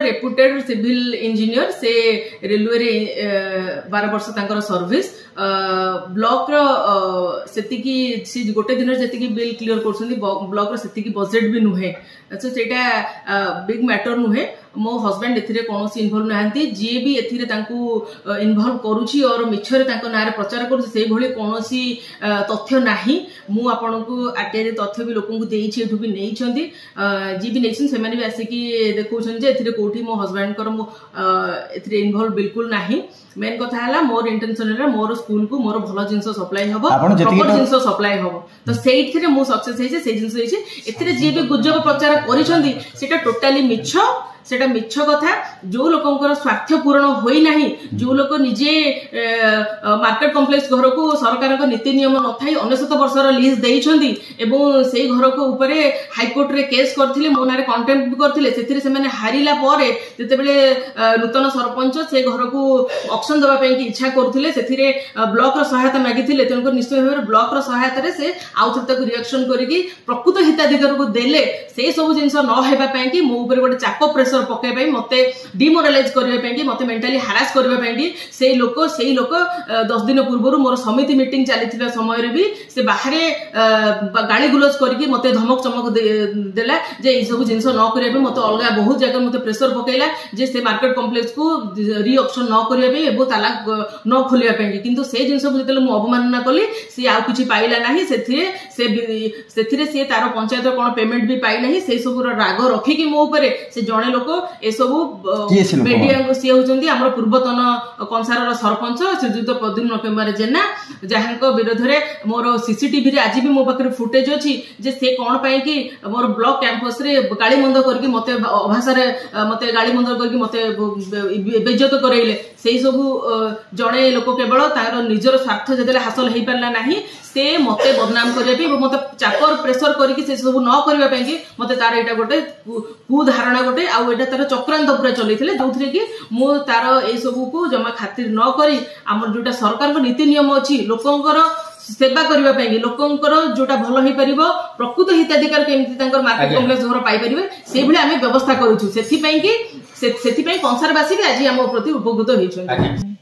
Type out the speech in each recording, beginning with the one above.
Reputed civil engineer से railway रे 12 वर्ष तांकर सर्विस ब्लॉक से गोटे दिन जी बिल क्लियर कर ब्लॉक से बजेट भी नुहे अच्छा सेटा बिग मैटर नुहे मो हस्बैंड एथिरे कोनोसी इन्वॉल्व नाहंती जे भी एथिरे तांकू इन्वॉल्व करूची और मिछरे तांको नारे प्रचार करूची सेही भली कोनोसी तथ्य नाही मु आपनकू आटेरे तथ्य भी लोकन को देइछि एठु भी नेइछंती जी भी नेइछन से माने भी आसी कि देखौछन जे एथिरे कोठी मो हस्बैंड कर मो एथिरे इन्वॉल्व बिल्कुल नाही मेन कथा हला मोर इंटेंशन रे मोर स्कूल को मोर भलो जिंस सप्लाई हबो प्रॉपर जिंस सप्लाई हबो तो सेइथिरे मु सक्सेस हेजे से जिंस हेजे एथिरे जे भी गुजब प्रचार करिसंती सेटा टोटली मिछ सेटा मिछ कथा जो लोकंकर स्वार्थ पूर्ण होई नाही जो लोक निजे मार्केट कॉम्प्लेक्स घर को सरकार को नीति नियम न थाई 19 वर्षर लीज देइछंती एवं सेई घर को ऊपरे हाई कोर्ट रे केस करथिले मो नारे कंटेम्प्ट भी करथिले सेथिरे से माने हारिला परे जते बेले नूतन सरपंच से घर को ऑप्शन दबा पे की इच्छा करथिले सेथिरे ब्लॉक रो सहायता मागिथिले तनको निश्चय भाबरे ब्लॉक रो सहायता रे से आउथर तक रिएक्शन करिकी प्रकृत हिताधिकार को देले से सब जिंस न हेबा पे की मो ऊपर गोटे चाप प्रेशर पके मते डिमोरालाइज करने मते मेंटली हारास करने से लोक 10 दिन पूर्व मोर समिति मीटिंग चली समय भी से बाहर गाड़ी गुलज करके मते धमक चमक देला जे ई सब जिंस न करबे मते अलगा बहुत जगह मते प्रेशर पकेला जे से मार्केट कॉम्प्लेक्स को री ऑप्शन न करबे एबो ताला न खोलिया पे किंतु से जिंस जतले मु अवमानना कली से आ किछि पाइला नाही सेथिरे से तार पंचायत कोन पेमेंट भी पाइ नाही से सब राग रखी कि मो ऊपर से जणे लोक ए सब मीडिया सी होचंदी हमर पूर्वतन कंसार सरपंच श्रीजुत प्रद्युम्न कुमार जेना जहां विरोध रे मोर सीसीटीवी रे आज भी मो पाखरे फुटेज अछि जे से कोन पाए कि मोर ब्लॉक कैंपस रे गाड़ी मंद करके मते अभाषा रे मते गाड़ी मंद करके मते बेइज्जत करैले सेही सब जणे लोक केवल तार निजर स्वार्थ जदले हासिल हेई परला नाही से मते बदनाम करिया पे मते चापर प्रेशर करके से सब न करबा पे कि मते तार एटा गोटे कु धारणा गोटे आ एटा तार चक्रांत पूरा चलैथिले जोथरे कि मो तार ए सब को जमा खातिर न करी हमर जोटा सरकार को नीति नियम अछि लोकंकर सेवा करबा पे लोकंकर जोटा भलो हे परिबो प्रकृत हिताधिकार केमति तांकर मार्केट कॉम्प्लेक्स घर पाई परिबे से भली आमे व्यवस्था करूछु सेथि पई कि सेथि पई कंसरवासी भी आज हम प्रति उपकृत होइछन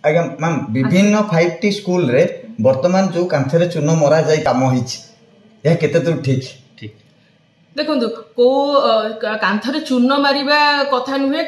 आज्ञा मैम विभिन्न 5टी स्कूल रे वर्तमान जो कांथरे चून मरा जाय काम होइछ या केते दूर ठीक देखो को कांथरे चूर्ण मारिबा कथा नुहे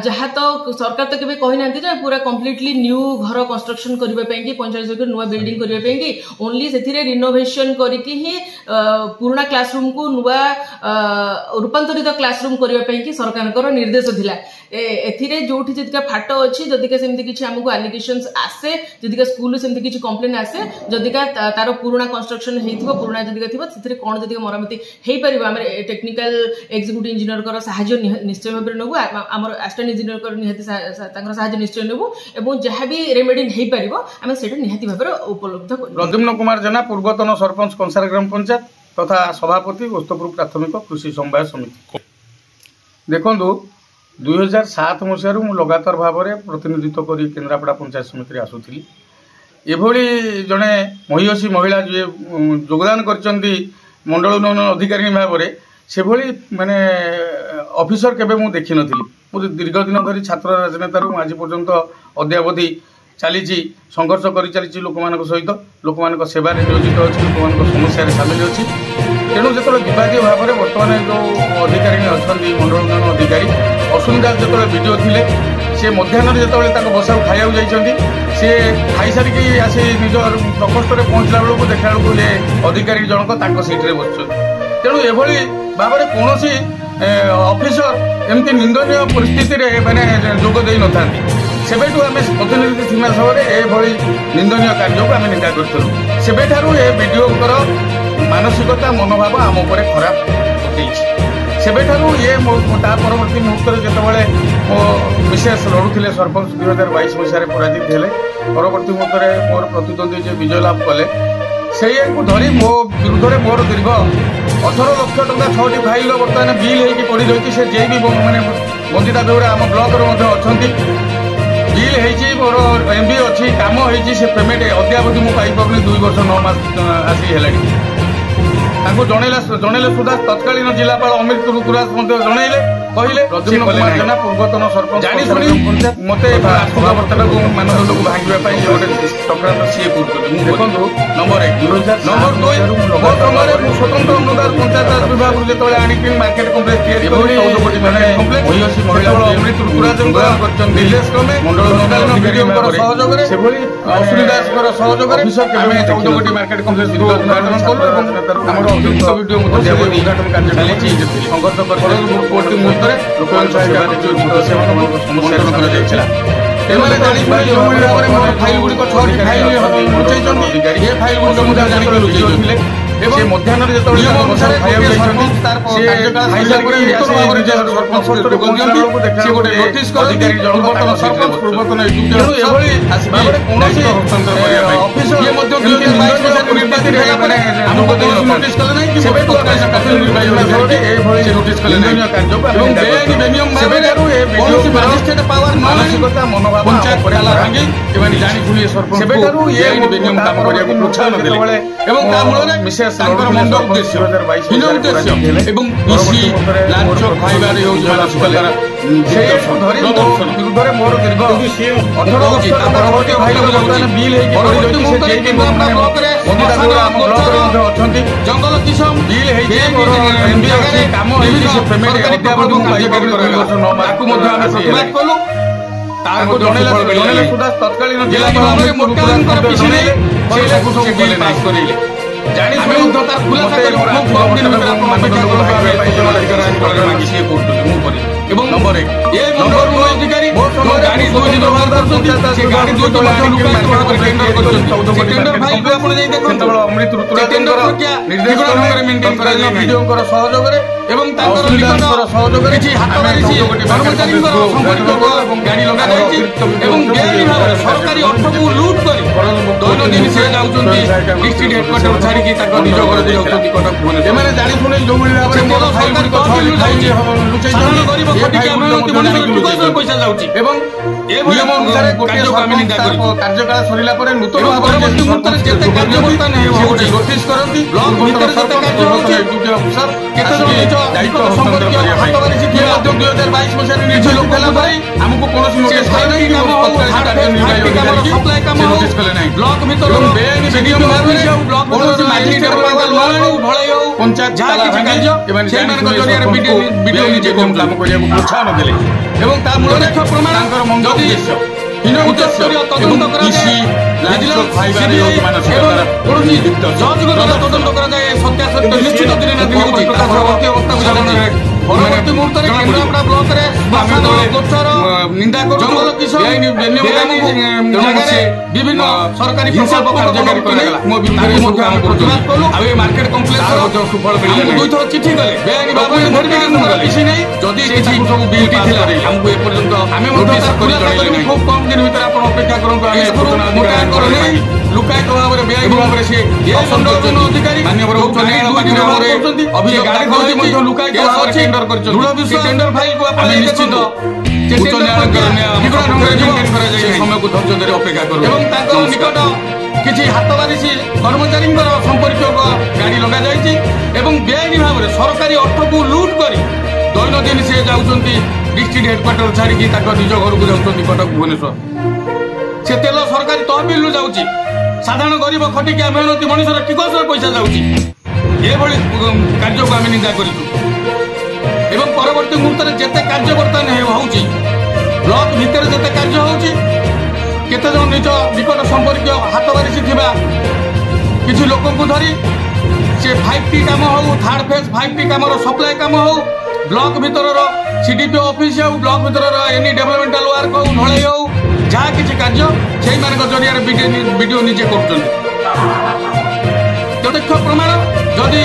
जहाँ तो सरकार तो केबे कहि नांती जे पूरा कंप्लीटली न्यू घर कंस्ट्रक्शन करबा पे कि 45 एकड़ नुवा बिल्डिंग करबा पे कि ओनली सेथिरे रिनोवेशन करिकि ही पुराना क्लासरूम को नुवा रूपांतरित क्लासरूम करबा पे कि सरकारकर निर्देश थिला एथिरे जोठी जदिका फाटो अछि जदिका सेमति किछि हमकु एलिगेशंस आसे जदिका स्कूल सेमति किछि कंप्लेन आसे जदिका तार पुराना कंस्ट्रक्शन हेथिबो पुराना जदिका थिबो सेथिरे कोन जदिका मरामती हेई परिबो हमर टेक्निकल एग्जीक्यूटिव इंजीनियर कर सहाय्य निश्चय भाबरे नबु हमर असिस्टेंट इंजीनियर कर निहाती तांकर सहाय्य निश्चय नबु एवं जहा भी रेमेडी हेई परिबो हम सेटा निहाती भाबरे उपलब्ध करबो। प्रद्युम्न कुमार जेना पूर्वतन सरपंच कंसार ग्राम पंचायत तथा सभापति गोस्तपुर प्राथमिक कृषि समवाय समिति देखंदु 2007 मसीह मु लगातार भाव में प्रतिनिधित्व कर केन्द्रापड़ा पंचायत समिति आसुली एभली जड़े महिषी महिला जी योगदान कर मंडल उन्नयन अधिकारी भाव में से भली माने ऑफिसर केबे मु देखि नथिली मु दीर्घ दिन धरी छात्र राजनेता आज पर्यंत अद्यावधि चली संघर्ष कर चली लोक सहित लोक सेवा नियोजित अच्छी लोक समस्या सामिल अच्छी तेणु जो विवादीय भाव में बर्तमान जो अधिकारी अच्छा मंडल उन्नयन अधिकारी असुविधा जो वीडियो थे सी मध्याह्न जो बसा खाया जाइए सी खाई सारिकी आसी निज प्रकोष्ठ में पहुँचला बेलू देखा बेलू ये अधिकारी जनक सीट्रे बस तेणु एभली भाव में कौन ऑफिसर एमती निंदनीय परिस्थिति मैंने जोग दे न था सेबेठू आम प्रतिनिधि सीमा सभा एभली निंदनीय कार्य को आम निंदा करूँ सेबेठारू ए वीडियोकर मानसिकता मनोभाव आम उपर खराब सेबेठारू ये परवर्ती मुहूर्त जितेबाला मो विशेष लड़ुले सरपंच 2022 मसीह पराजित हेले परवर्ती मुहूर्त में मोर प्रतिद्वंदी जो विजय लाभ कले से धरी मो विरुद्ध में मोर दीर्घ 18 लाख टंका 6टी फाइल बर्तमान बिल होगी पड़ी रही से जे भी मैंने बंदिता बेहरा आम ब्लॉक अच्छा बिल होती मोर एमबी अच्छी कम होती से पेमेंट अद्यावधि मुझे पाइपारे 2 वर्ष 9 मास आसी है जनइले सुधा तत्कालीन जिलापाल अमित ऋतुराज जनइले କହିଲେ ରଜନୀନ କୁମାର ଜେନା ପୂର୍ବତନ ସରପଞ୍ଚ ମତେ କଥାବାର୍ତ୍ତାକୁ ମାନଦଣ୍ଡକୁ ଭାଙ୍ଗିବା ପାଇଁ ଗୋଟେ ଚକ୍ରାନ୍ତ ସିଏ କରୁଛନ୍ତି। ମୁଁ ଦେଖନ୍ତୁ ନମ୍ବର 1 ନମ୍ବର 2 ମୋ ସମୟରେ ମୁଁ ସ୍ୱତନ୍ତ୍ର ଅନୁଦାନ ପଞ୍ଚାୟତ ବିଭାଗରୁ ଯେତେବେଳେ ଆଣିକି ମାର୍କେଟ କମ୍ପ୍ଲେକ୍ସ ତିଆରି କରି 14 କୋଟି କମ୍ପ୍ଲେକ୍ସ ମହିଳା ଅମୃତ ଋତୁରାଜଙ୍କ କରିଛନ୍ତି ନିଲେଶ କ୍ରମେ ମଣ୍ଡଳ ଭିଡିଓଙ୍କର ସହଯୋଗରେ ସେଭଳି ଅଶ୍ୱିନୀ ଦାସଙ୍କର ସହଯୋଗରେ ଆମେ 14 କୋଟି ମାର୍କେଟ କମ୍ପ୍ଲେକ୍ସ ଉଦ୍ଘାଟନ କଲୁ ଏବଂ ଆମର ଅଭିଯୁକ୍ତ ଭିଡିଓ ମଧ୍ୟ ଉଦ୍ଘାଟନ କାର୍ଯ୍ୟ ଚାଲିଛି। ସଂଘର୍ଷ ପରବର୍ତ୍ତୀ ମୁହୂର୍ତ୍ତରେ ଲୋକଙ୍କ ସେମାନଙ୍କ ସମର୍ଥନ କରାଯାଇଥିଲା। ସେମାନେ ଜାଣିପାରି ଯେଉଁଭଳି ଭାବରେ ମୋର ଫାଇଲ ଗୁଡ଼ିକ 6ଟି ଫାଇଲ ଲୁଚାଇଛନ୍ତି ଏ ଫାଇଲ ଗୁଡ଼ିକ ମୁଁ ଜାଣିପାରି ଲୁଚାଇଥିଲେ ଏବଂ ମଧ୍ୟାହ୍ନରେ ଯେତେବେଳେ ତାଙ୍କର ମୁଣ୍ଡ ଉଦ୍ଦେଶ୍ୟ ହୀନ ଉଦ୍ଦେଶ୍ୟ ଏବଂ ପିସି ଲାଞ୍ଚ ଖାଇବାରେ ବିରୁଦ୍ଧରେ ମୋର ଦୀର୍ଘ 18 ହେଉଛି। ତା ପରବର୍ତ୍ତୀ ବିଲ୍ ଅଛନ୍ତି ଜଙ୍ଗଲ କିସମ ବିଲ୍ ହେଇଛି କାମ ହେଇଛି କାର୍ଯ୍ୟକାରୀ ତାକୁ ମଧ୍ୟ ଆମେ ପ୍ରତିବାଦ କଲୁ। ତାକୁ ଜଣେଇଲେ ସୁଦ୍ଧା ତତ୍କାଳୀନ ଜିଲ୍ଲା ବିଭାଗରେ ମୋଟାଙ୍କର ପିସି ନେଇ ସେଇଟାକୁ ସବୁ ବିଲ୍ ପାସ୍ କରେଇଲେ। ଜାଣି ମଧ୍ୟ ତାର ଖୁଲାସା କରି ମୁଁ ଏବଂ ନମ୍ବର 1 ଏ ନମ୍ବର ଅଧିକାରୀ ଗାଡ଼ି ଦୁଇଟି ବ୍ୟବହାର କରୁଛନ୍ତି। ସେ ଗାଡ଼ି ଦୁଇଟି ଟେଣ୍ଡର ଫାଇଲ ଆପଣ ଯାଇ ଦେଖନ୍ତୁ ଅମୃତ ଋତୁରାଜଙ୍କର ଭିଡିଓଙ୍କର ସହଯୋଗରେ ଏବଂ ତାଙ୍କର ନିକଟର ସହଯୋଗରେ କିଛି ହାତ ମାରିଛି କର୍ମଚାରୀଙ୍କର ସମ୍ପର୍କିତ ଗାଡ଼ି ଲଗାଯାଇଛି ଏବଂ ବେଆଇନ ଭାବରେ ସରକାରୀ ଅର୍ଥକୁ ଲୁଟ୍ କରି ଦୈନନ୍ଦିନ ସେ ଯାଉଛନ୍ତି ଡିଷ୍ଟ୍ରିକ୍ଟ ହେଡକ୍ୱାର୍ଟର ଛାଡ଼ିକି ତାଙ୍କ ନିଜ ଘର ଯାଉଛନ୍ତି କଟକ ଭୁବନେଶ୍ୱର। ଏମାନେ ଜାଣି ଶୁଣି ଯୋଉଭଳି ଭାବରେ ମୋର ଫାଇଲ ଗୁଡ଼ିକ ସାଧାରଣ ଗରିବ ଖଟିକି ଆମେ ପଇସା ଯାଉଛି ଏବଂ ଏଭଳି ଅନୁସାରେ କାର୍ଯ୍ୟକାଳ ସରିଲା ପରେ ନୂତନ ପରବର୍ତ୍ତୀ ମୁହୂର୍ତ୍ତରେ ଯେତେ କାର୍ଯ୍ୟବର୍ତ୍ତନ ହେଉଛି ନୋଟିସ୍ କରନ୍ତି ବ୍ଲକ ଭିତରେ ଯେତେ କାର୍ଯ୍ୟ ହେଉଛି କେତେ ଜଣ ନିଜ ଦାୟିତ୍ୱ ସମ୍ପର୍କୀୟ ହାତ ମାରିଛି କିଏ ମଧ୍ୟ 2022 ମସିହାରେ ନିଜ ଲୋକ ହେଲା ପରେ ଆମକୁ କୌଣସି ନୋଟିସ୍ କଲେ ନାହିଁ କି ସପ୍ଲାଏ କାମ ନୋଟିସ୍ କଲେ ନାହିଁ। ବ୍ଲକ ଭିତରେ ବେଆଇନ ଭିଡିଓ ଭାବରେ କୌଣସି ମାଜିଷ୍ଟ୍ରେଟ ଢଳେଇ ହଉ ପଞ୍ଚାୟତ ଯାହା କିଛି କାର୍ଯ୍ୟ ସେମାନଙ୍କ ଜରିଆରେ ଭିଡିଓ ନିଜେ କାମ କରିବାକୁ ପ୍ରୋତ୍ସାହନ ଦେଲେ ଏବଂ ତା ମୂଳରେ ପ୍ରମାଣ ତାଙ୍କର ମନ୍ଦ ଉଦ୍ଦେଶ୍ୟ ହୀନ ଉଚ୍ଚସ୍ତରୀୟ ତଦନ୍ତ କରାଯାଏ କୌଣସି ଜଜଙ୍କ ଦ୍ୱାରା ତଦନ୍ତ କରାଯାଏ ସତ୍ୟାସତ୍ୟ ନିଶ୍ଚିତ ଦିନେ ନା ଦିନେ ହେଉଛି। ପରବର୍ତ୍ତୀ ଅବସ୍ଥାକୁ ଜାଣୁଛି ପରବର୍ତ୍ତୀ ମୁହୂର୍ତ୍ତରେ କେନ୍ଦ୍ରାପଡ଼ା ବ୍ଲକରେ ଗୋଚର ନିନ୍ଦା ଜଙ୍ଗଲ କିଶୋର ବିଭିନ୍ନ ସରକାରୀ ପ୍ରକଳ୍ପ କାର୍ଯ୍ୟକାରୀ କରାଗଲା। ମୋ ବିରୁଦ୍ଧରେ ମଧ୍ୟ ଆମେ ପ୍ରତିବାଦ କଲୁ ଆଉ ଏ ମାର୍କେଟ କମ୍ପ୍ଲେକ୍ସର ସୁଫଳ ମିଳିଲା। ଦୁଇଥର ଚିଠି ଗଲେ ବେଆଇନ ଭାବରେ ଭେରିଫିକେସନ କଲେ କିଛି ନାହିଁ। ଯଦି କିଛି ସବୁ ବିଲ୍ ଥିଲା ଆମକୁ ଏପର୍ଯ୍ୟନ୍ତ ଆମେ ମଧ୍ୟ ଖୁବ୍ କମ୍ ଦିନ ଭିତରେ ଆପଣ ଅପେକ୍ଷା କରନ୍ତୁ। ଆମେ ମୋଟାଙ୍କର ନେଇ ଲୁକାୟିତ ଭାବରେ ବେଆଇନ ଭାବରେ ସେ ଅଧିକାରୀ ମାନ୍ୟବର ଉଚ୍ଚ ନ୍ୟାୟାଳୟ ଅଭିଯୋଗ ମଧ୍ୟ ଲୁକାୟିତ ଭାବରେ ଟେଣ୍ଡର କରିଛନ୍ତି। ଟେଣ୍ଡର ଫାଇଲକୁ ଆପଣ ନିଶ୍ଚିତ ଉଚ୍ଚ ନ୍ୟାୟାଳୟ ସମୟକୁ ଧୈର୍ଯ୍ୟ ଧରି ଅପେକ୍ଷା କରୁ ଏବଂ ତାଙ୍କ ନିକଟ କିଛି ହାତ ବାରିସି କର୍ମଚାରୀଙ୍କର ସମ୍ପର୍କୀୟ ଗାଡ଼ି ଲଗାଯାଇଛି ଏବଂ ବେଆଇନ ଭାବରେ ସରକାରୀ ଅର୍ଥକୁ ଲୁଟ୍ କରି ଦୈନନ୍ଦିନ ସେ ଯାଉଛନ୍ତି ଡିଷ୍ଟ୍ରିକ୍ଟ ହେଡକ୍ୱାର୍ଟର ଛାଡ଼ିକି ତାଙ୍କ ନିଜ ଘରକୁ ଯାଉଛନ୍ତି କଟକ ଭୁବନେଶ୍ୱର। ସେ ତେଲ ସରକାରୀ ତହବିଲରୁ ଯାଉଛି ସାଧାରଣ ଗରିବ ଖଟିକିଆ ମେହନତି ମଣିଷର ଟିକସର ପଇସା ଯାଉଛି। ଏଭଳି କାର୍ଯ୍ୟକୁ ଆମେ ନିନ୍ଦା କରିଛୁ ଏବଂ ପରବର୍ତ୍ତୀ ମୁହୂର୍ତ୍ତରେ ଯେତେ କାର୍ଯ୍ୟ ବର୍ତ୍ତମାନ ହେଉଛି ବ୍ଲକ ଭିତରେ ଯେତେ କାର୍ଯ୍ୟ ହେଉଛି କେତେଜଣ ନିଜ ନିକଟ ସମ୍ପର୍କୀୟ ହାତ ବାରିସି ଥିବା କିଛି ଲୋକଙ୍କୁ ଧରି ସେ 5T କାମ ହଉ ଥାର୍ଡ ଫେଜ୍ 5T କାମର ସପ୍ଲାଏ କାମ ହଉ ବ୍ଲକ ଭିତରର CDPO ଅଫିସ ହଉ ବ୍ଲକ ଭିତରର ଏନି ଡେଭଲପମେଣ୍ଟାଲ ୱାର୍କ ହଉ ଢଳେଇ ହଉ ଯାହା କିଛି କାର୍ଯ୍ୟ ସେଇମାନଙ୍କ ଜରିଆରେ ଭିଡିଓ ନିଜେ କରୁଛନ୍ତି। ପ୍ରତ୍ୟକ୍ଷ ପ୍ରମାଣ ଯଦି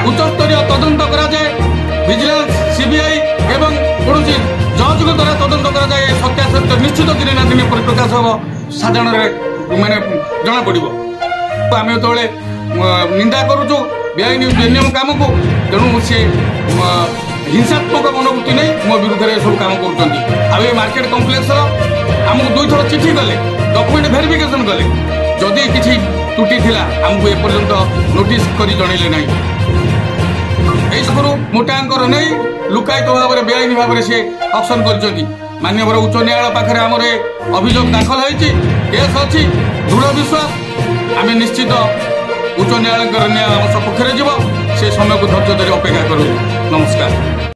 ଉଚ୍ଚସ୍ତରୀୟ ତଦନ୍ତ କରାଯାଏ ଭିଜିଲାନ୍ସ CBI ଏବଂ କୌଣସି ଜଜଙ୍କ ଦ୍ୱାରା ତଦନ୍ତ କରାଯାଏ ସତ୍ୟାସତ୍ୟ ନିଶ୍ଚିତ ଦିନେ ନା ଦିନେ ପରିପ୍ରକାଶ ହେବ ସାଧାରଣରେ ମାନେ ଜଣାପଡ଼ିବ। ଆମେ ଯେତେବେଳେ ନିନ୍ଦା କରୁଛୁ ବେଆଇନ ବେନିୟମ କାମକୁ ତେଣୁ ସେ ହିଂସାତ୍ମକ ମନୋବୃତ୍ତି ନେଇ ମୋ ବିରୁଦ୍ଧରେ ଏସବୁ କାମ କରୁଛନ୍ତି। ଆଉ ଏ ମାର୍କେଟ କମ୍ପ୍ଲେକ୍ସର ଆମକୁ ଦୁଇଥର ଚିଠି କଲେ ଡକୁମେଣ୍ଟ ଭେରିଫିକେସନ କଲେ ଯଦି କିଛି ତ୍ରୁଟି ଥିଲା ଆମକୁ ଏପର୍ଯ୍ୟନ୍ତ ନୋଟିସ୍ କରି ଜଣେଇଲେ ନାହିଁ। ଏଇସବୁରୁ ମୋଟାଙ୍କର ନେଇ ଲୁକାୟିତ ଭାବରେ ବେଆଇନ ଭାବରେ ସେ ଅକ୍ସନ କରିଛନ୍ତି। ମାନ୍ୟବର ଉଚ୍ଚ ନ୍ୟାୟାଳୟ ପାଖରେ ଆମର ଏ ଅଭିଯୋଗ ଦାଖଲ ହୋଇଛି, କେସ୍ ଅଛି। ଦୃଢ଼ ବିଶ୍ୱାସ ଆମେ ନିଶ୍ଚିତ ଉଚ୍ଚ ନ୍ୟାୟାଳୟଙ୍କର ନ୍ୟାୟ ଆମ ସପକ୍ଷରେ ଯିବ। ସେ ସମୟକୁ ଧୈର୍ଯ୍ୟ ଧରି ଅପେକ୍ଷା କରୁ। ନମସ୍କାର।